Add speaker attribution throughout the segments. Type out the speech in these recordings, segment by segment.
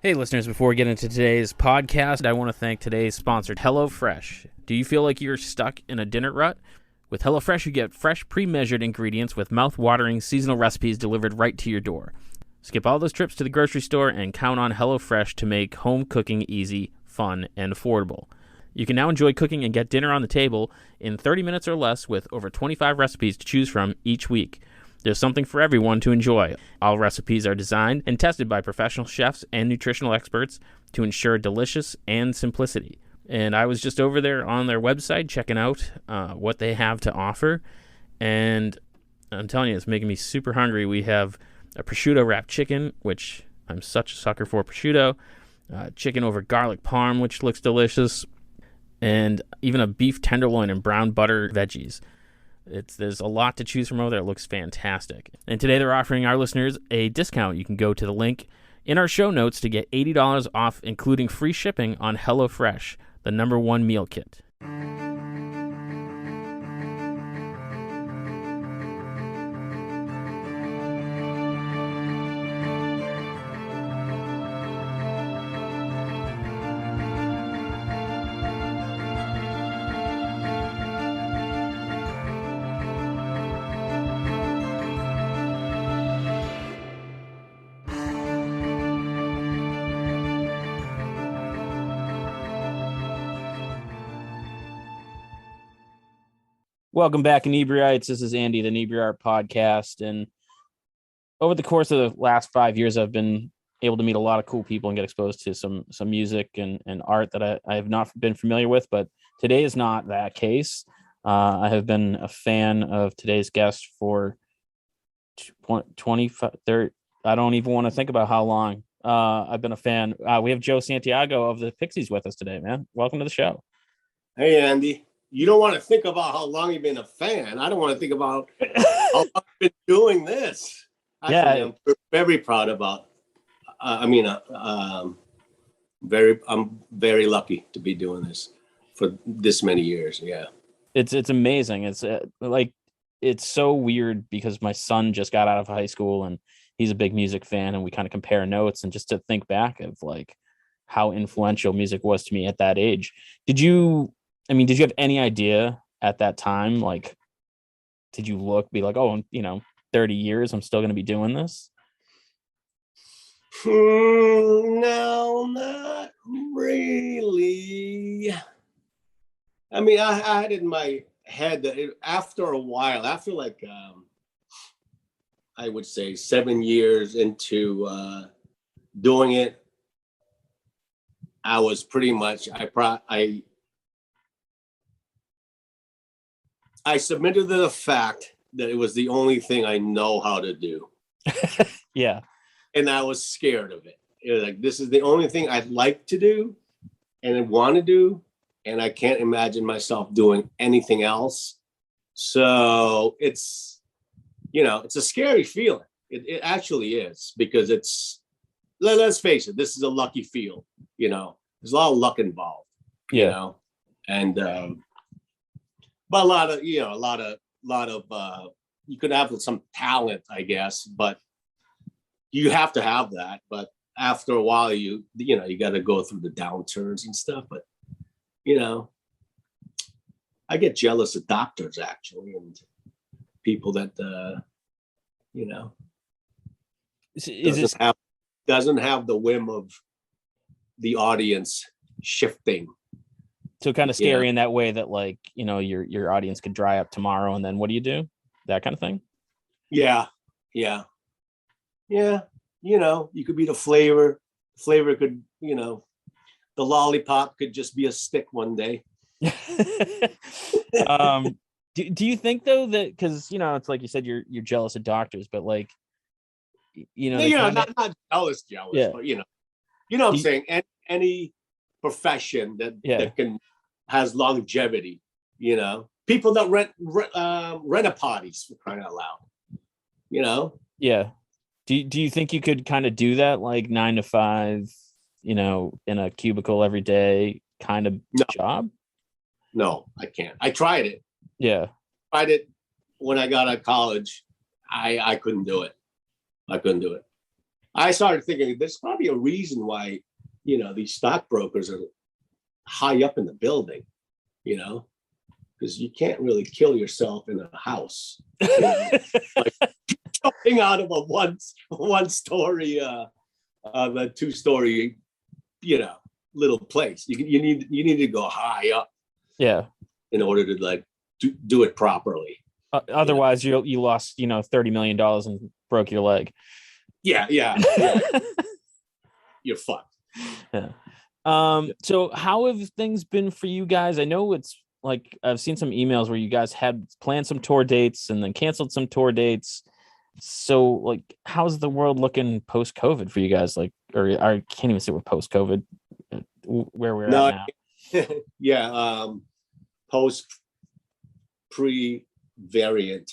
Speaker 1: Hey, listeners, before we get into today's podcast, I want to thank today's sponsor, HelloFresh. Do you feel like you're stuck in a dinner rut? With HelloFresh, you get fresh, pre-measured ingredients with mouth-watering seasonal recipes delivered right to your door. Skip all those trips to the grocery store and count on HelloFresh to make home cooking easy, fun, and affordable. You can now enjoy cooking and get dinner on the table in 30 minutes or less with over 25 recipes to choose from each week. There's something for everyone to enjoy. All recipes are designed and tested by professional chefs and nutritional experts to ensure delicious and simplicity. And I was just over there on their website checking out what they have to offer. And I'm telling you, it's making me super hungry. We have a prosciutto wrapped chicken, which I'm such a sucker for prosciutto. Chicken over garlic parm, which looks delicious. And even a beef tenderloin and brown butter veggies. There's a lot to choose from over there. It looks fantastic. And today they're offering our listeners a discount. You can go to the link in our show notes to get $80 off, including free shipping on HelloFresh, the #1 meal kit. Welcome back, Inebri-ites. This is Andy, the Inebri-art podcast. And over the course of the last 5 years, I've been able to meet a lot of cool people and get exposed to some music and art that I have not been familiar with. But today is not that case. I have been a fan of today's guest for 25, 30. I don't even want to think about how long I've been a fan. We have Joey Santiago of the Pixies with us today, man. Welcome to the show.
Speaker 2: Hey, Andy. You don't want to think about how long you've been a fan. I don't want to think about how long I've been doing this. Actually, yeah. I'm very proud about. I'm very lucky to be doing this for this many years. Yeah,
Speaker 1: it's amazing. It's it's so weird because my son just got out of high school and he's a big music fan, and we kind of compare notes. And just to think back of like how influential music was to me at that age. Did you have any idea at that time? Like, did you be like, oh, 30 years, I'm still going to be doing this?
Speaker 2: No, not really. I mean, I had in my head that after a while, after I would say 7 years into doing it, I was pretty much, I submitted to the fact that it was the only thing I know how to do.
Speaker 1: Yeah.
Speaker 2: And I was scared of it. It was like, this is the only thing I'd like to do and I want to do. And I can't imagine myself doing anything else. So it's a scary feeling. It actually is, because let's face it, this is a lucky field. There's a lot of luck involved, and, but a lot of you could have some talent, I guess, but you have to have that. But after a while, you got to go through the downturns and stuff. But I get jealous of doctors actually, and people that doesn't have the whim of the audience shifting.
Speaker 1: So kind of scary in that way that your audience could dry up tomorrow, and then what do you do? That kind of thing.
Speaker 2: Yeah. You could be the flavor. Flavor could, the lollipop could just be a stick one day.
Speaker 1: Do you think though that, because it's like you said, you're jealous of doctors, but not
Speaker 2: jealous,
Speaker 1: yeah.
Speaker 2: But what I'm saying, any profession that has longevity, people that rent a parties, for crying out loud,
Speaker 1: Yeah. Do you think you could kind of do that, like 9 to 5, in a cubicle every day kind of job?
Speaker 2: No, I can't. I tried it.
Speaker 1: Yeah.
Speaker 2: Tried it when I got out of college. I couldn't do it. I started thinking there's probably a reason why, these stockbrokers are high up in the building, because you can't really kill yourself in a house, like jumping out of a one story, a 2-story, little place. You need to go high up,
Speaker 1: Yeah,
Speaker 2: in order to like do it properly.
Speaker 1: Otherwise, you lost $30 million and broke your leg.
Speaker 2: Yeah. You're fucked.
Speaker 1: Yeah. So how have things been for you guys? I know it's like I've seen some emails where you guys had planned some tour dates and then canceled some tour dates. So like, how's the world looking post-COVID for you guys? Like, or I can't even say with post-COVID, where we're at
Speaker 2: now. Yeah. Post pre-variant.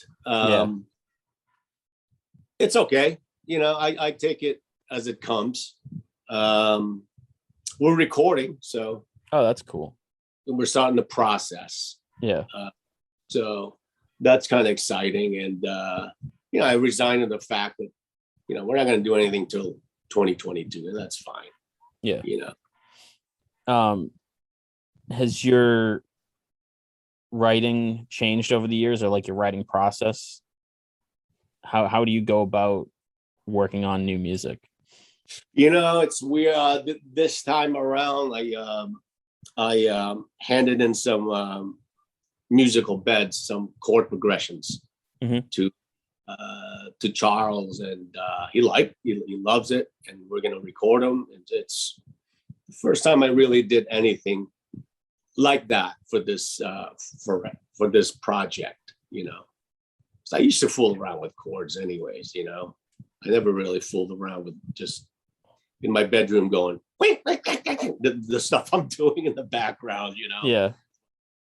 Speaker 2: It's okay. I take it as it comes. We're recording, so.
Speaker 1: Oh, that's cool.
Speaker 2: And we're starting the process.
Speaker 1: Yeah.
Speaker 2: So that's kind of exciting. And, I resigned to the fact that, we're not going to do anything till 2022, and that's fine.
Speaker 1: Yeah. Has your writing changed over the years, or like your writing process? How do you go about working on new music?
Speaker 2: It's weird. This time around, I handed in some musical beds, some chord progressions to Charles, and he loves it, and we're gonna record them. And it's the first time I really did anything like that for this for this project. So I used to fool around with chords, anyways. I never really fooled around with just in my bedroom going the stuff I'm doing in the background.
Speaker 1: Yeah.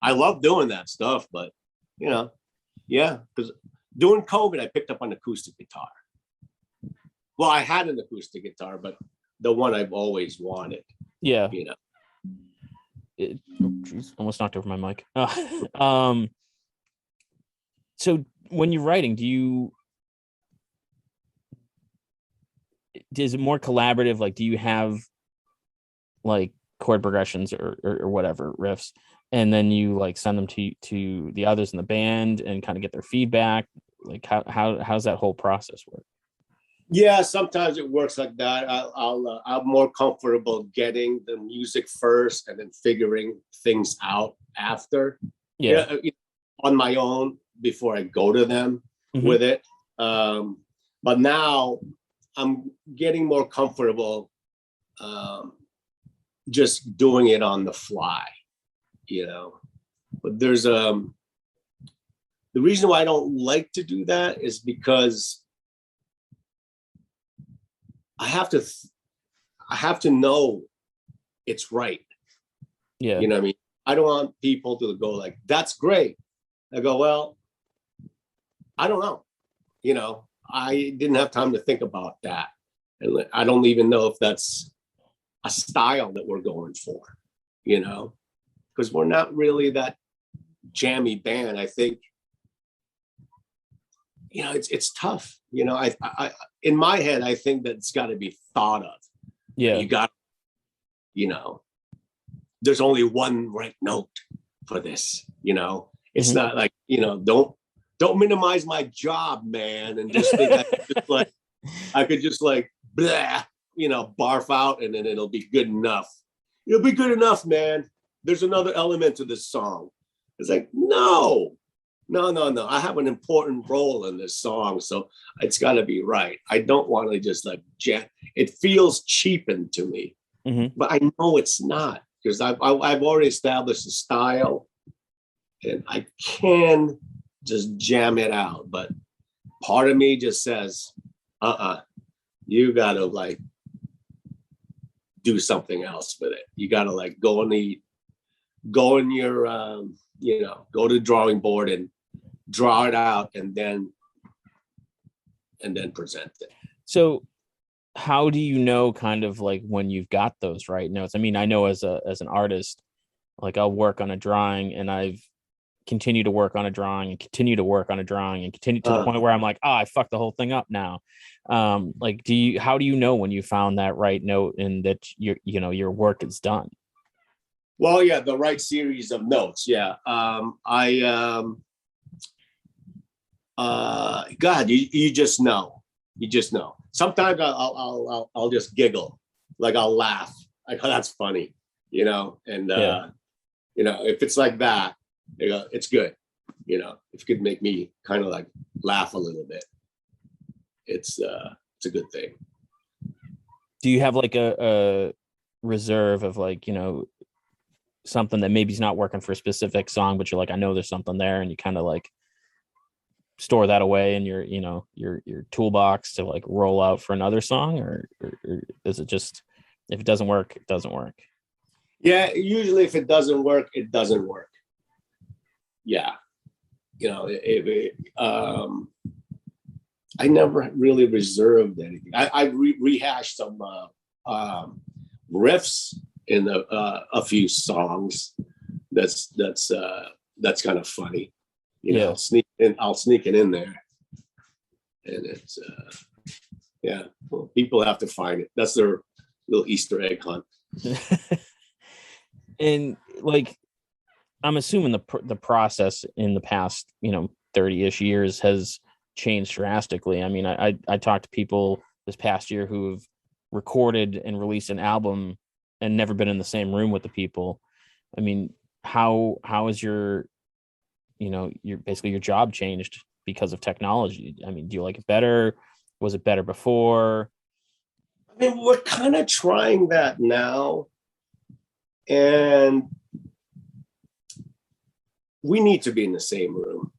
Speaker 2: I love doing that stuff, but because during COVID, I picked up an acoustic guitar. Well, I had an acoustic guitar, but the one I've always wanted.
Speaker 1: Yeah. Almost knocked over my mic. So when you're writing, is it more collaborative? Like, do you have like chord progressions or whatever riffs, and then you like send them to the others in the band and kind of get their feedback? Like, how's that whole process work?
Speaker 2: Yeah, sometimes it works like that. I'm more comfortable getting the music first and then figuring things out after.
Speaker 1: Yeah.
Speaker 2: On my own before I go to them with it. But now I'm getting more comfortable just doing it on the fly, But there's the reason why I don't like to do that is because I have to know it's right.
Speaker 1: Yeah.
Speaker 2: You know what I mean? I don't want people to go like, that's great. I go, well, I don't know. I didn't have time to think about that. And I don't even know if that's a style that we're going for, because we're not really that jammy band. I think, it's tough. I in my head, I think that it's got to be thought of.
Speaker 1: Yeah.
Speaker 2: You got, there's only one right note for this, It's not like, don't minimize my job, man, and just think I could just blah, barf out and then it'll be good enough. It'll be good enough, man. There's another element to this song. It's like, no. I have an important role in this song, so it's got to be right. I don't want to just jam. It feels cheapened to me, but I know it's not, because I've already established a style, and I can just jam it out. But part of me just says, you got to do something else with it. You got to go in your go to the drawing board and draw it out and then present it.
Speaker 1: So how do you know kind of when you've got those right notes? I mean, I know as an artist, I'll work on a drawing and I've continue to work on a drawing and continue to work on a drawing and continue to the point where I'm like, I fucked the whole thing up now. Like, how do you know when you found that right note and that your work is done?
Speaker 2: Well, yeah, the right series of notes. Yeah. God, you just know. You just know. Sometimes I'll just giggle, like I'll laugh. Like, oh, that's funny, and if it's like that, it's good. If it could make me kind of like laugh a little bit, it's a good thing.
Speaker 1: Do you have like a reserve of like, something that maybe is not working for a specific song, but you're like, I know there's something there, and you kind of like store that away in your toolbox to like roll out for another song, or is it just, if it doesn't work, it doesn't work?
Speaker 2: Yeah, usually if it doesn't work, it doesn't work. Yeah. I never really reserved anything. I rehashed some riffs in a few songs. That's kind of funny. I'll sneak it in there, and it's well, people have to find it. That's their little Easter egg hunt.
Speaker 1: And like, I'm assuming the process in the past 30-ish years has changed drastically. I mean, I talked to people this past year who have recorded and released an album and never been in the same room with the people. I mean, how is your basically your job changed because of technology? I mean, do you like it better? Was it better before?
Speaker 2: I mean, we're kind of trying that now, and we need to be in the same room.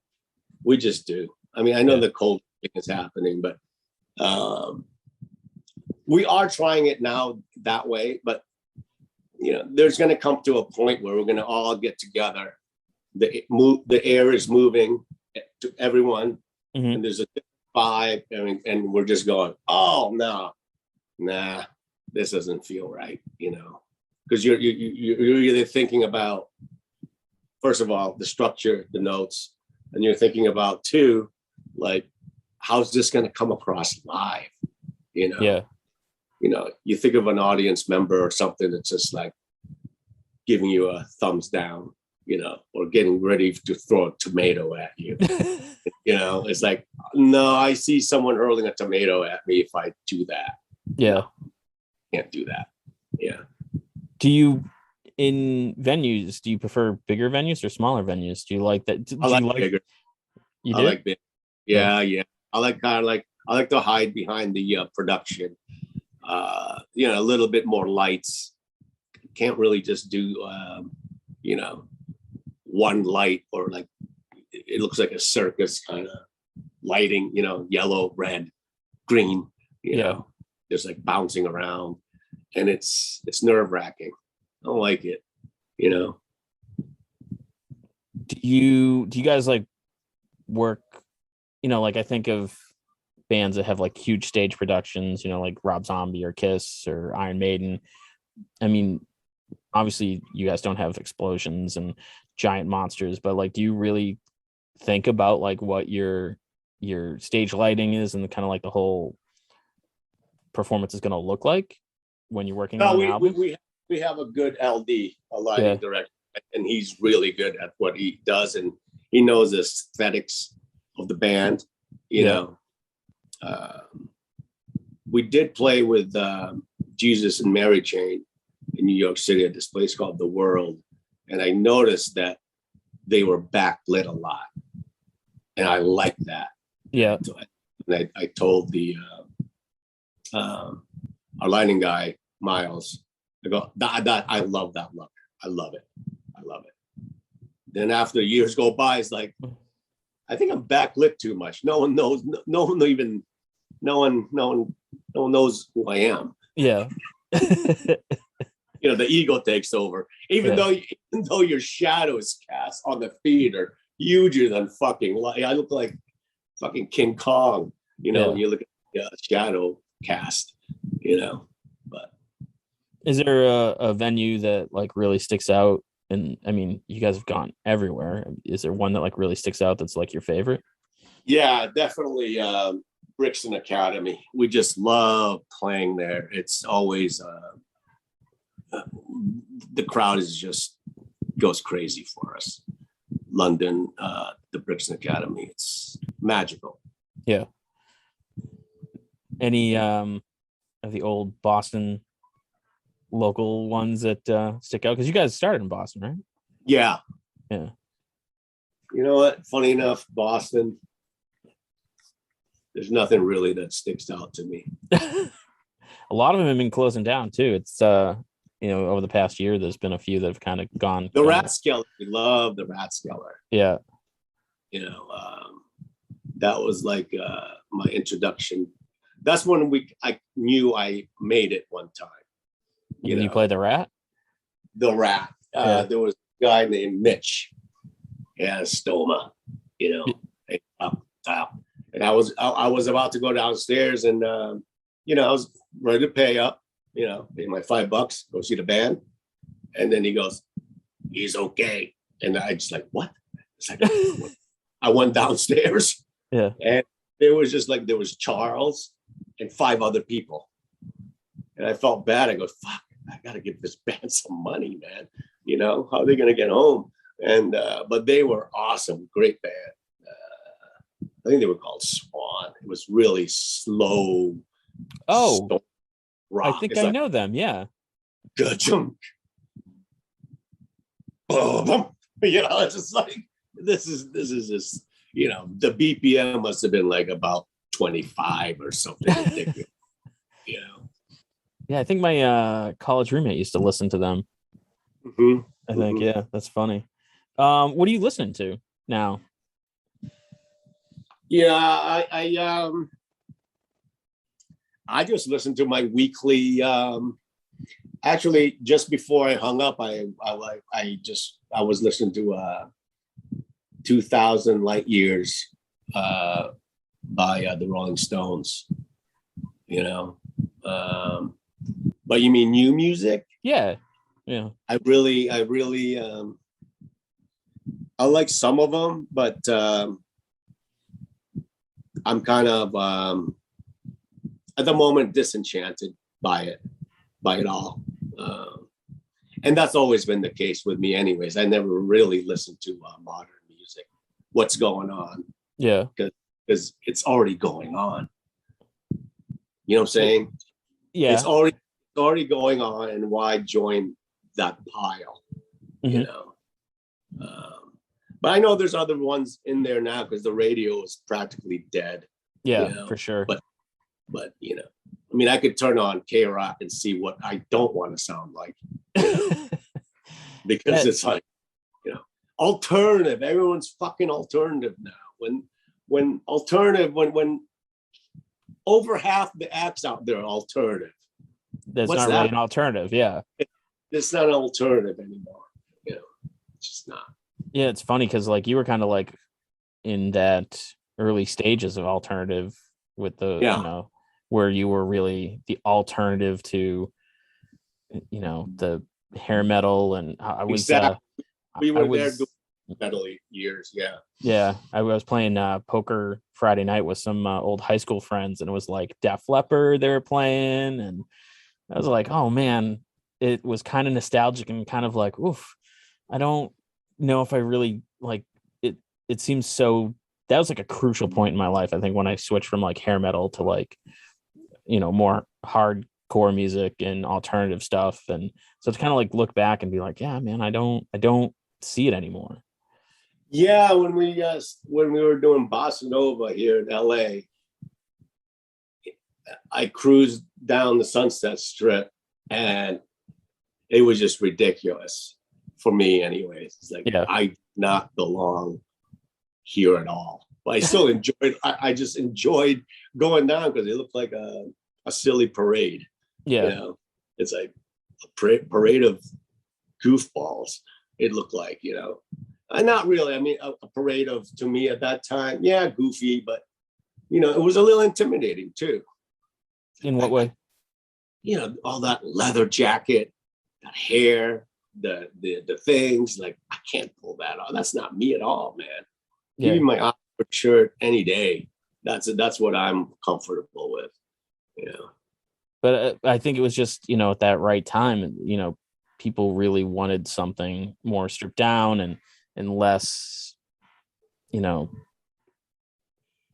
Speaker 2: We just do. I mean, I know the cold thing is happening, but we are trying it now that way. But there's going to come to a point where we're going to all get together. The air is moving to everyone, and there's a vibe, and we're just going, oh no, nah, this doesn't feel right, because you're either thinking about, first of all, the structure, the notes, and you're thinking about too, like, how's this going to come across live? You think of an audience member or something that's just like giving you a thumbs down, or getting ready to throw a tomato at you. It's like, no, I see someone hurling a tomato at me if I do that.
Speaker 1: Yeah.
Speaker 2: No, can't do that. Yeah.
Speaker 1: Do you, in venues, do you prefer bigger venues or smaller venues? Do you like that?
Speaker 2: I like bigger.
Speaker 1: You do?
Speaker 2: I like big. Yeah. I like to hide behind the production. A little bit more lights. Can't really just do one light, or like it looks like a circus kind of lighting, yellow, red, green, just like bouncing around, and it's nerve-wracking. I don't like it.
Speaker 1: Do you guys like work, like I think of bands that have like huge stage productions, like Rob Zombie or Kiss or Iron Maiden. I mean, obviously you guys don't have explosions and giant monsters, but like, do you really think about like what your stage lighting is and kind of like the whole performance is going to look like when you're working on an album?
Speaker 2: We have a good LD, a lighting director, and he's really good at what he does, and he knows the aesthetics of the band. We did play with Jesus and Mary Chain in New York City at this place called The World, and I noticed that they were backlit a lot, and I liked that.
Speaker 1: Yeah.
Speaker 2: So I told the our lighting guy, Miles, I go, that I love that look. I love it. Then after years go by, it's like, I think I'm backlit too much. No one knows. No one knows who I am.
Speaker 1: Yeah.
Speaker 2: The ego takes over. Even though your shadow is cast on the feed are huger than fucking light. I look like fucking King Kong. When you look at the shadow cast. But
Speaker 1: is there a venue that like really sticks out And I mean, you guys have gone everywhere. Is there one that like really sticks out that's like your favorite?
Speaker 2: Yeah, definitely. Brixton Academy. We just love playing there. It's always the crowd is just goes crazy for us. London, the Brixton Academy. It's magical.
Speaker 1: Yeah. Any of the old Boston local ones that stick out? Because you guys started in Boston, right?
Speaker 2: Yeah.
Speaker 1: Yeah.
Speaker 2: You know what? Funny enough, Boston, there's nothing really that sticks out to me.
Speaker 1: A lot of them have been closing down too. It's over the past year, there's been a few that have kind of gone.
Speaker 2: The Rathskeller, we love the Rathskeller.
Speaker 1: Yeah.
Speaker 2: That was like my introduction. That's when I knew I made it one time.
Speaker 1: You play the Rat?
Speaker 2: The Rat.
Speaker 1: Yeah.
Speaker 2: There was a guy named Mitch. Yeah, Stoma. And I was about to go downstairs, and I was ready to pay up. Pay my $5, go see the band, and then he goes, "He's okay," and I just like, what? It's like I went downstairs,
Speaker 1: yeah,
Speaker 2: and there was Charles and 5 other people, and I felt bad. I go, fuck, I gotta give this band some money, man. How are they gonna get home? And but they were awesome, great band. I think they were called Swan. It was really slow.
Speaker 1: Oh,
Speaker 2: rock.
Speaker 1: I think I know them. Yeah.
Speaker 2: Boom. It's just like this is just the BPM must have been like about 25 or something ridiculous.
Speaker 1: Yeah, I think my college roommate used to listen to them.
Speaker 2: Mm-hmm.
Speaker 1: I think, yeah, that's funny. What are you listening to now?
Speaker 2: Yeah, I just listened to my weekly. Actually, just before I hung up, I was listening to 2,000 Light Years by the Rolling Stones. But you mean new music?
Speaker 1: Yeah.
Speaker 2: I really I like some of them, but I'm kind of at the moment disenchanted by it all, and that's always been the case with me. Anyways, I never really listened to modern music. What's going on?
Speaker 1: Yeah,
Speaker 2: because it's already going on. You know what I'm saying?
Speaker 1: Yeah,
Speaker 2: it's already going on, and why join that pile?
Speaker 1: Mm-hmm.
Speaker 2: But I know there's other ones in there now because the radio is practically dead.
Speaker 1: Yeah, for sure.
Speaker 2: But I could turn on K-Rock and see what I don't want to sound like, because it's like, alternative. Everyone's fucking alternative now. When over half the acts out there are alternative.
Speaker 1: That's not really an alternative. Yeah,
Speaker 2: it's not an alternative anymore. It's just not.
Speaker 1: Yeah, it's funny because like you were kind of like in that early stages of alternative with the where you were really the alternative to the hair metal, and I was
Speaker 2: we were there doing metal years.
Speaker 1: Yeah, I was playing poker Friday night with some old high school friends, and it was like Def Leppard they were playing, and I was like, oh man, it was kind of nostalgic and kind of like, oof, I don't know if I really like it. It seems so. That was like a crucial point in my life, I think, when I switched from like hair metal to like more hardcore music and alternative stuff. And so it's kind of like look back and be like, yeah, man, I don't see it anymore.
Speaker 2: Yeah, when we were doing Bossa Nova here in LA, I cruised down the Sunset Strip, and it was just ridiculous for me anyways. It's like, I do not belong here at all. But I still enjoyed. I just enjoyed going down because it looked like a silly parade.
Speaker 1: Yeah,
Speaker 2: it's like a parade of goofballs. It looked like, not really. I mean, a parade of, to me at that time, goofy, but it was a little intimidating too.
Speaker 1: In what way?
Speaker 2: All that leather jacket, that hair, the things. Like, I can't pull that off. That's not me at all, man.
Speaker 1: Yeah.
Speaker 2: Give me my Oxford shirt any day. That's what I'm comfortable with.
Speaker 1: But I think it was just, at that right time, people really wanted something more stripped down and less,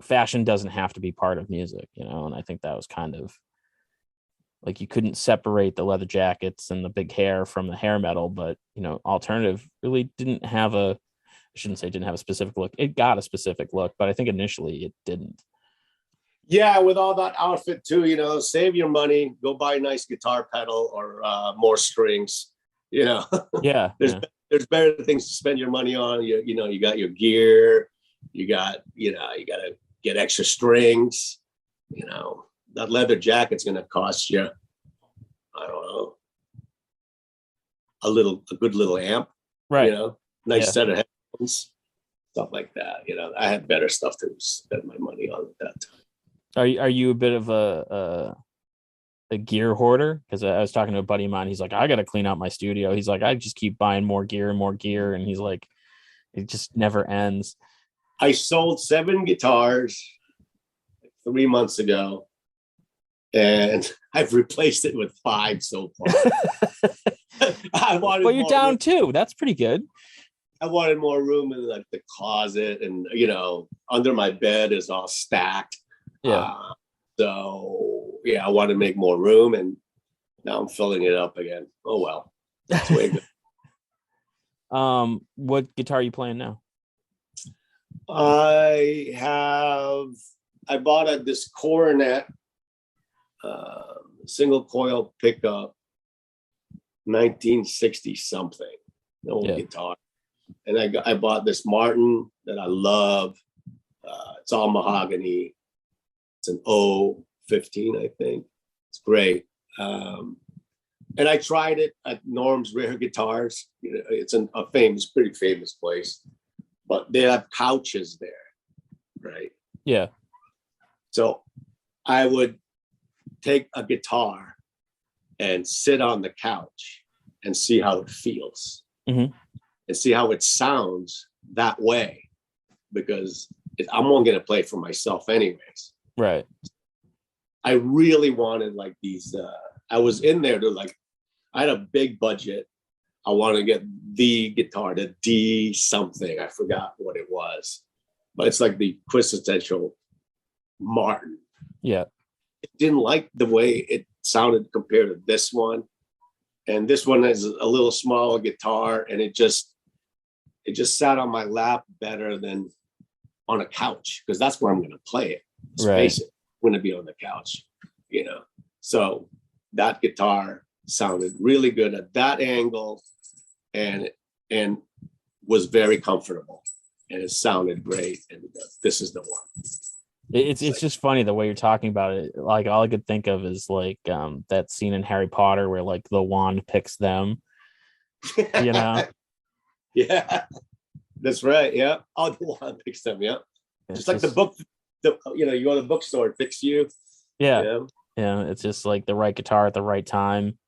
Speaker 1: fashion doesn't have to be part of music, and I think that was kind of like, you couldn't separate the leather jackets and the big hair from the hair metal, but, alternative really didn't have I shouldn't say didn't have a specific look. It got a specific look, but I think initially it didn't.
Speaker 2: Yeah, with all that outfit too, save your money, go buy a nice guitar pedal or more strings.
Speaker 1: Yeah.
Speaker 2: There's better things to spend your money on. You got your gear, you got to get extra strings. That leather jacket's going to cost you, I don't know, a good little amp,
Speaker 1: right?
Speaker 2: Nice set of headphones, stuff like that. I had better stuff to spend my money on at that time.
Speaker 1: Are you a bit of a gear hoarder? Because I was talking to a buddy of mine. He's like, I got to clean out my studio. He's like, I just keep buying more gear, and he's like, it just never ends.
Speaker 2: I sold 7 guitars 3 months ago, and I've replaced it with 5 so far.
Speaker 1: Well, you're down room. 2. That's pretty good.
Speaker 2: I wanted more room in like the closet, and under my bed is all stacked.
Speaker 1: Yeah.
Speaker 2: I want to make more room, and now I'm filling it up again. Oh well, that's way good.
Speaker 1: What guitar are you playing now?
Speaker 2: I bought this Coronet single coil pickup, 1960 something, old guitar, and I bought this Martin that I love. It's all mahogany. It's an 015, I think. It's great. And I tried it at Norm's Rare Guitars. It's a pretty famous place, but they have couches there, right?
Speaker 1: Yeah.
Speaker 2: So I would take a guitar and sit on the couch and see how it feels, and see how it sounds that way, because I'm only going to play for myself anyways.
Speaker 1: Right.
Speaker 2: I really wanted like these. I was in there to I had a big budget. I wanted to get the guitar, the D something. I forgot what it was, but it's like the quintessential Martin. Yeah. I didn't like the way it sounded compared to this one. And this one is a little smaller guitar, and it just sat on my lap better than on a couch, because that's where I'm going to play it. Space it. I'm going to be on the couch, So that guitar sounded really good at that angle, and was very comfortable, and it sounded great. And this is the one.
Speaker 1: It's just funny the way you're talking about it. Like, all I could think of is like that scene in Harry Potter where like the wand picks them.
Speaker 2: Yeah, that's right. Yeah, oh, the wand picks them. Yeah, just like the book. You go to the bookstore, it picks you.
Speaker 1: Yeah. It's just like the right guitar at the right time.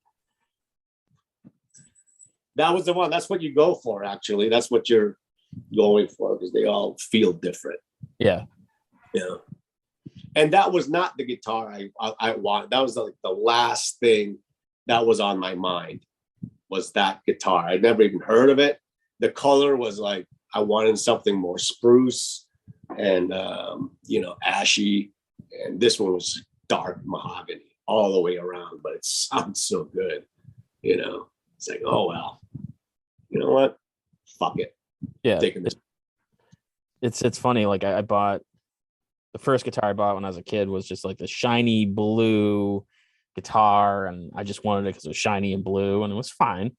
Speaker 2: That was the one. That's what you go for. Actually, that's what you're going for, because they all feel different. Yeah. And that was not the guitar I want. That was like the last thing that was on my mind, was that guitar. I'd never even heard of it. The color was like, I wanted something more spruce and ashy. And this one was dark mahogany all the way around, but it sounds so good. It's like, oh well, you know what? Fuck it.
Speaker 1: Yeah. It's funny. Like, I bought the first guitar I bought when I was a kid was just like the shiny blue guitar, and I just wanted it because it was shiny and blue, and it was fine.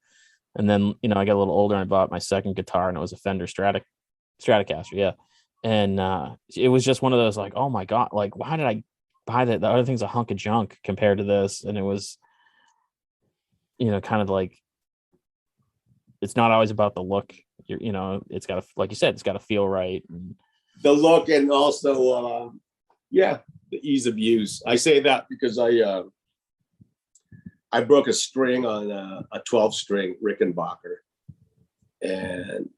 Speaker 1: And then I got a little older, and I bought my second guitar, and it was a Fender Stratocaster. Yeah. And it was just one of those like, oh my God, like, why did I buy that? The other thing's a hunk of junk compared to this. And it was, kind of like, it's not always about the look. It's got to, like you said, it's got to feel right. And
Speaker 2: the look, and also, the ease of use. I say that because I broke a string on a 12-string Rickenbacker, and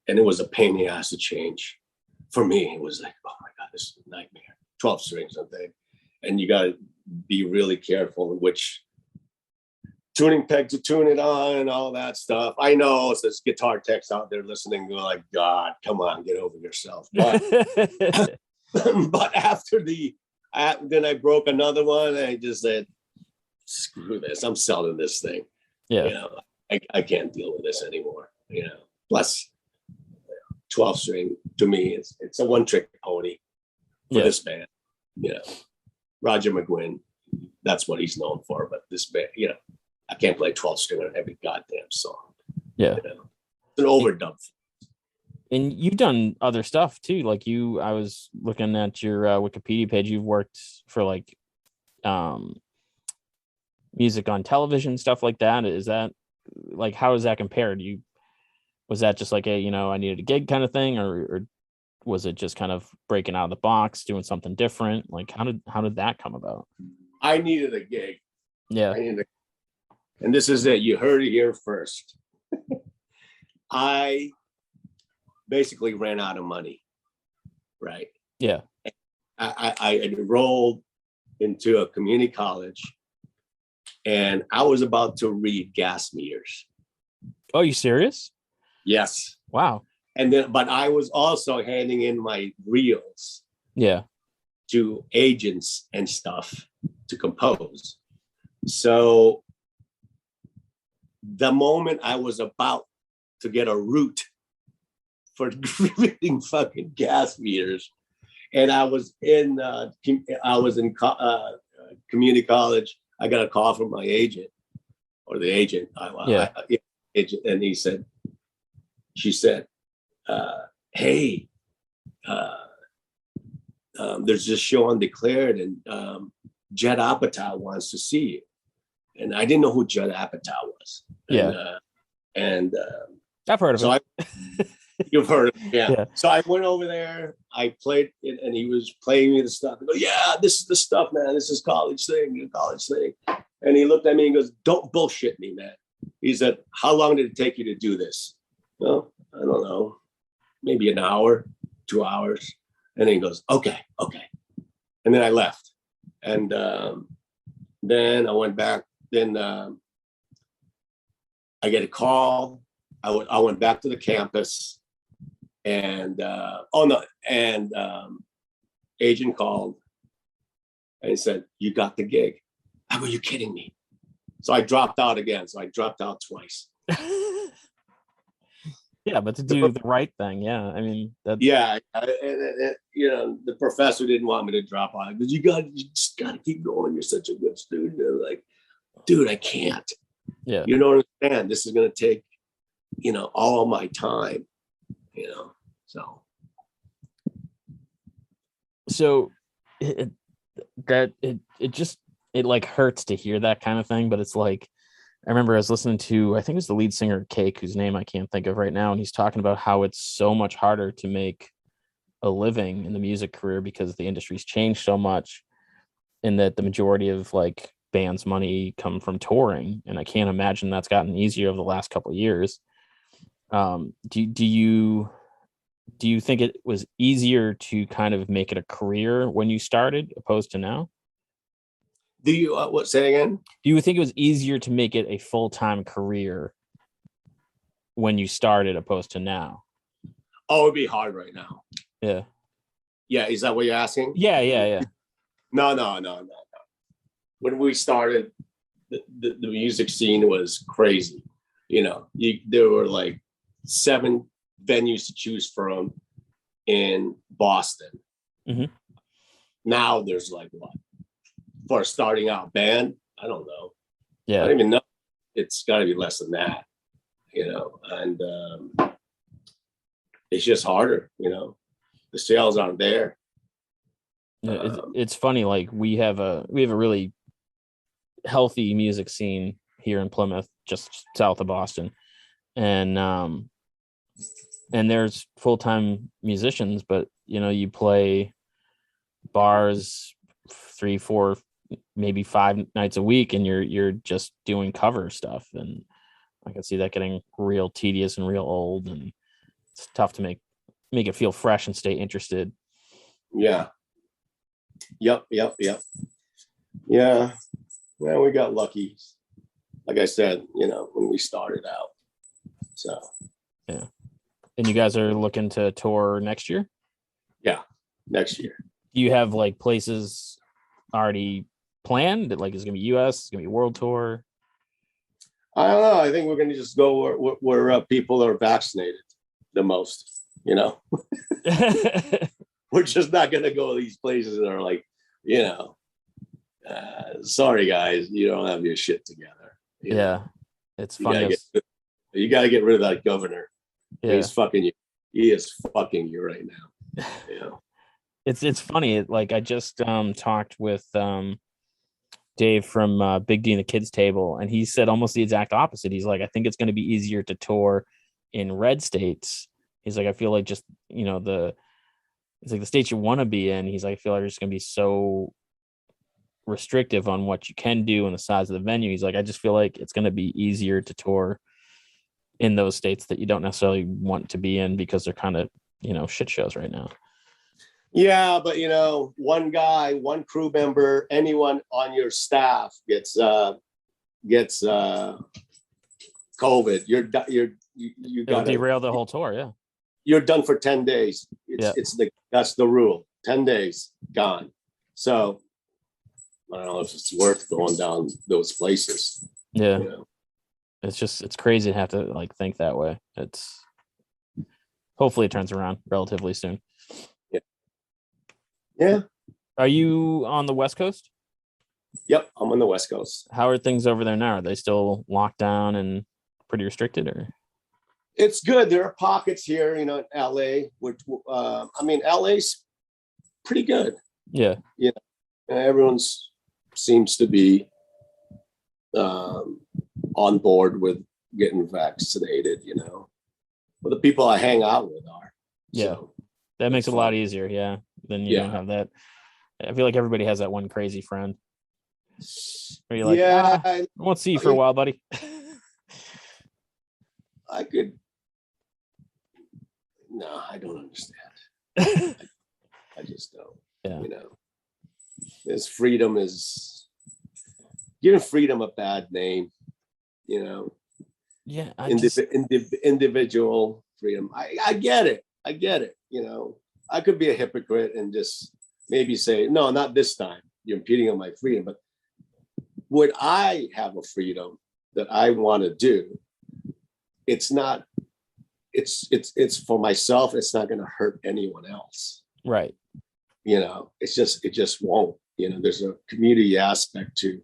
Speaker 2: it was a pain in the ass to change. For me, it was like, oh my God, this is a nightmare. 12 strings, I think. And you got to be really careful in which tuning peg to tune it on and all that stuff. I know there's guitar techs out there listening who are like, God, come on, get over yourself. But, but then I broke another one, and I just said, screw this. I'm selling this thing.
Speaker 1: Yeah.
Speaker 2: You know, I can't deal with this anymore. You know, plus 12 string to me, it's a one-trick pony for this band. You know, Roger McGuinn, that's what he's known for. But this band, you know, I can't play 12 string on every goddamn song.
Speaker 1: Yeah.
Speaker 2: You know? It's an overdub.
Speaker 1: And you've done other stuff too. Like I was looking at your Wikipedia page. You've worked for like music on television, stuff like that. Is that like, how does that compare? Was that just like I needed a gig kind of thing, or was it just kind of breaking out of the box, doing something different? Like how did that come about?
Speaker 2: I needed a gig.
Speaker 1: Yeah.
Speaker 2: And this is it. You heard it here first. I basically ran out of money. Right.
Speaker 1: Yeah.
Speaker 2: I enrolled into a community college, and I was about to read gas meters.
Speaker 1: Oh, you serious?
Speaker 2: Yes.
Speaker 1: Wow.
Speaker 2: But I was also handing in my reels.
Speaker 1: Yeah.
Speaker 2: To agents and stuff to compose. So the moment I was about to get a route for reading fucking gas meters, and I was in community college, I got a call from my agent, or the agent. Agent, and she said, hey, there's this show on Declared, and Judd Apatow wants to see you. And I didn't know who Judd Apatow was. And
Speaker 1: I've heard of
Speaker 2: him. You've heard of him, yeah. So I went over there, I played it, and he was playing me the stuff. I go, yeah, this is the stuff, man. This is college thing. And he looked at me and goes, don't bullshit me, man. He said, how long did it take you to do this? Well, I don't know, maybe an hour, 2 hours. And then he goes, okay. And then I left. And then I went back. Then I get a call. I went back to the campus, and agent called and he said, you got the gig. I go, you kidding me? So I dropped out again. So I dropped out twice.
Speaker 1: Yeah, but to do the right thing, yeah. I mean,
Speaker 2: the professor didn't want me to drop out because you just got to keep going. You're such a good student. And like, dude, I can't.
Speaker 1: Yeah,
Speaker 2: you don't understand. This is going to take, all of my time.
Speaker 1: So it like hurts to hear that kind of thing, but it's like, I remember I was listening to, I think it was the lead singer of Cake, whose name I can't think of right now. And he's talking about how it's so much harder to make a living in the music career because the industry's changed so much, and that the majority of like bands' money come from touring. And I can't imagine that's gotten easier over the last couple of years. Do you think it was easier to kind of make it a career when you started opposed to now?
Speaker 2: Do you, say it again?
Speaker 1: Do you think it was easier to make it a full-time career when you started opposed to now?
Speaker 2: Oh, it'd be hard right now.
Speaker 1: Yeah.
Speaker 2: Yeah. Is that what you're asking?
Speaker 1: Yeah.
Speaker 2: No. When we started, the music scene was crazy. There were like 7 venues to choose from in Boston.
Speaker 1: Mm-hmm.
Speaker 2: Now there's like what? For a starting out band, I don't know.
Speaker 1: Yeah.
Speaker 2: I don't even know. It's got to be less than that, and it's just harder, the sales aren't there.
Speaker 1: It's funny. Like we have a really healthy music scene here in Plymouth, just south of Boston. And there's full-time musicians, but you play bars 3, 4, maybe 5 nights a week and you're just doing cover stuff, and I can see that getting real tedious and real old, and it's tough to make it feel fresh and stay interested.
Speaker 2: Yeah. Yep. Yeah. Well, we got lucky. Like I said, when we started out. So.
Speaker 1: Yeah. And you guys are looking to tour next year?
Speaker 2: Yeah, next year.
Speaker 1: Do you have like places already planned? Like, is it gonna be US? It's gonna be world tour?
Speaker 2: I don't know. I think we're gonna just go where people are vaccinated the most. We're just not gonna go to these places that are like, sorry guys, you don't have your shit together.
Speaker 1: Yeah, it's funny.
Speaker 2: You gotta get rid of that governor.
Speaker 1: Yeah.
Speaker 2: He's fucking you. He is fucking you right now.
Speaker 1: It's funny. Like, I just talked with Dave from Big D and the Kids Table, and he said almost the exact opposite. He's like, I think it's going to be easier to tour in red states. He's like, I feel like just it's like the states you want to be in. He's like, I feel like it's going to be so restrictive on what you can do and the size of the venue. He's like, I just feel like it's going to be easier to tour in those states that you don't necessarily want to be in because they're kind of, shit shows right now.
Speaker 2: Yeah, but one guy, one crew member, anyone on your staff gets COVID. You got to
Speaker 1: derail the whole tour. Yeah,
Speaker 2: you're done for 10 days. That's the rule. 10 days gone. So I don't know if it's worth going down those places.
Speaker 1: Yeah. It's crazy to have to like think that way. Hopefully it turns around relatively soon.
Speaker 2: Yeah.
Speaker 1: Are you on the West Coast?
Speaker 2: Yep, I'm on the West Coast.
Speaker 1: How are things over there now? Are they still locked down and pretty restricted, or?
Speaker 2: It's good. There are pockets here, in LA, which LA's pretty good.
Speaker 1: Yeah.
Speaker 2: Everyone seems to be on board with getting vaccinated, But the people I hang out with are.
Speaker 1: Yeah. So that makes it a lot easier. Yeah. Then you don't have that. I feel like everybody has that one crazy friend where you're like, I won't see you for a while, buddy.
Speaker 2: I don't understand. I just don't.
Speaker 1: Yeah.
Speaker 2: This freedom is giving freedom a bad name,
Speaker 1: Yeah.
Speaker 2: Individual freedom. I get it. I could be a hypocrite and just maybe say, no, not this time. You're impeding on my freedom. But would I have a freedom that I want to do? It's not, it's for myself. It's not going to hurt anyone else.
Speaker 1: Right.
Speaker 2: It just won't. There's a community aspect to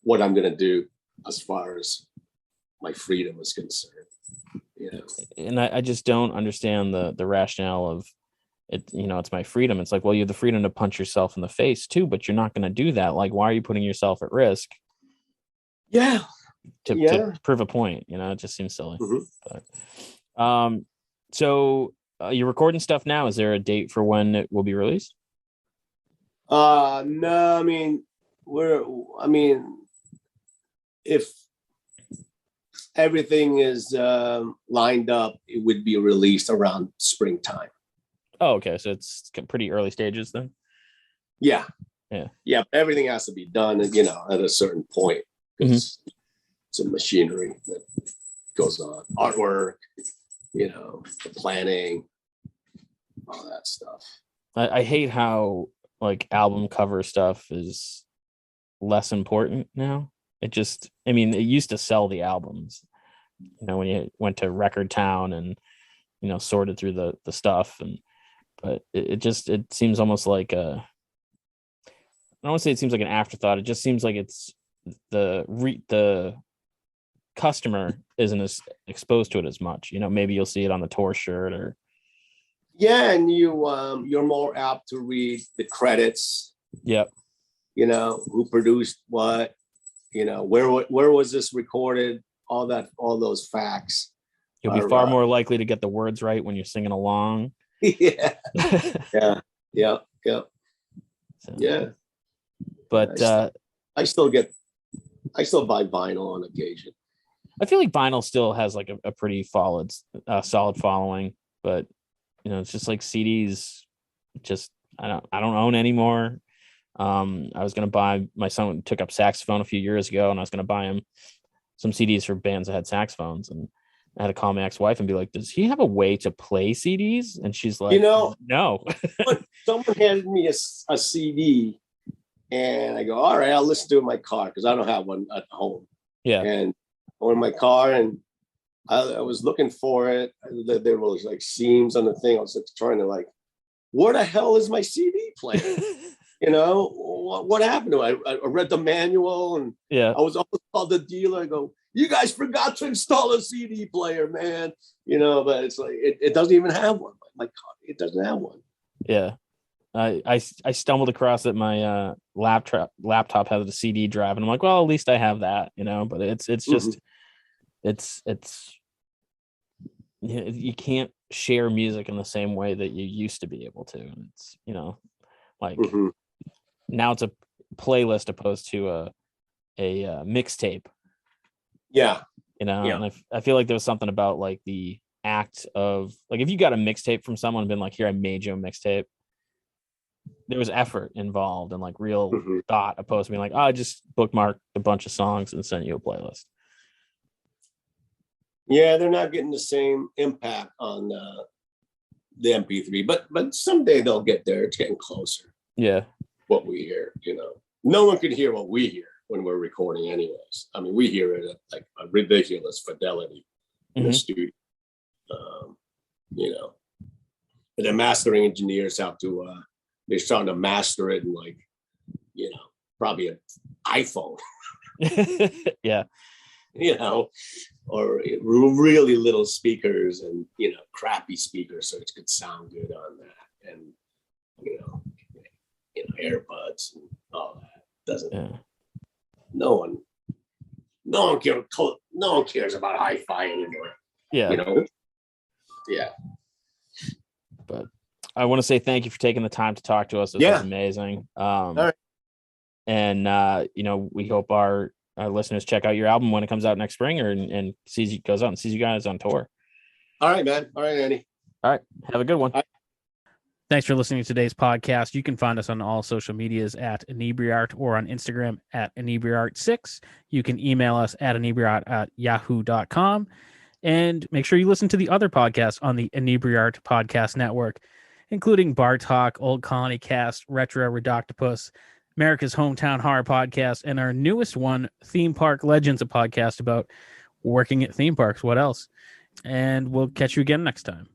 Speaker 2: what I'm going to do as far as my freedom is concerned.
Speaker 1: And I just don't understand the rationale of it. It's my freedom. It's like, well, you have the freedom to punch yourself in the face too, but you're not going to do that. Like, why are you putting yourself at risk?
Speaker 2: Yeah.
Speaker 1: To prove a point, it just seems silly.
Speaker 2: Mm-hmm.
Speaker 1: But, so you're recording stuff now. Is there a date for when it will be released?
Speaker 2: No, if everything is lined up, it would be released around springtime.
Speaker 1: Oh, okay. So it's pretty early stages then.
Speaker 2: Yeah.
Speaker 1: But
Speaker 2: everything has to be done, at a certain point. It's a machinery that goes on. Artwork, the planning, all that stuff.
Speaker 1: I hate how like album cover stuff is less important now. It used to sell the albums, when you went to Record Town and, sorted through the stuff. But it seems almost like I don't want to say it seems like an afterthought. It just seems like it's the customer isn't as exposed to it as much. Maybe you'll see it on the tour shirt or.
Speaker 2: Yeah. And you're more apt to read the credits.
Speaker 1: Yep.
Speaker 2: Who produced what, where was this recorded? All those facts.
Speaker 1: You'll be far more likely to get the words right when you're singing along.
Speaker 2: Yeah. Yeah.
Speaker 1: So, But
Speaker 2: I still buy vinyl on occasion.
Speaker 1: I feel like vinyl still has like a pretty solid following, but it's just like CDs. Just I don't own anymore. I was gonna buy, my son took up saxophone a few years ago, and I was gonna buy him some CDs for bands that had saxophones, and I had to call my ex-wife and be like, "Does he have a way to play CDs?" And she's like, "No."
Speaker 2: Someone handed me a CD, and I go, "All right, I'll listen to it in my car," because I don't have one at home.
Speaker 1: Yeah.
Speaker 2: And I went in my car, and I was looking for it. There was like seams on the thing. I was like trying to like, where the hell is my CD player? What happened to it? I read the manual, and
Speaker 1: yeah,
Speaker 2: I was almost called the dealer. I go, "You guys forgot to install a CD player, man." But it's like it doesn't even have one. My car, it doesn't have one.
Speaker 1: Yeah, I stumbled across it. My laptop has a CD drive, and I'm like, well, at least I have that, But it's just it's you can't share music in the same way that you used to be able to. And it's like now it's a playlist opposed to a mixtape.
Speaker 2: Yeah.
Speaker 1: And I feel like there was something about like the act of like, if you got a mixtape from someone and been like, "Here, I made you a mixtape," there was effort involved and like real thought, opposed to being like, "Oh, I just bookmarked a bunch of songs and sent you a playlist."
Speaker 2: Yeah, they're not getting the same impact on the MP3, but someday they'll get there. It's getting closer.
Speaker 1: Yeah.
Speaker 2: What we hear, no one can hear what we hear when we're recording anyways. I mean, we hear it at like a ridiculous fidelity in the studio. But the mastering engineers have to, they're starting to master it in like, probably an iPhone.
Speaker 1: Yeah.
Speaker 2: Or really little speakers and, crappy speakers. So it could sound good on that. And, AirPods and all that. Doesn't, no one cares about hi-fi anymore.
Speaker 1: Yeah.
Speaker 2: Yeah.
Speaker 1: But I want to say thank you for taking the time to talk to us. This was amazing.
Speaker 2: All right.
Speaker 1: And we hope our listeners check out your album when it comes out next spring, and goes out and sees you guys on tour.
Speaker 2: All right, man. All right, Andy.
Speaker 1: All right. Have a good one. Thanks for listening to today's podcast. You can find us on all social medias at Inebri-art or on Instagram at Inebri-art6. You can email us at Inebri-art@yahoo.com. And make sure you listen to the other podcasts on the Inebri-art Podcast Network, including Bar Talk, Old Colony Cast, Retro Redoctopus, America's Hometown Horror Podcast, and our newest one, Theme Park Legends, a podcast about working at theme parks. What else? And we'll catch you again next time.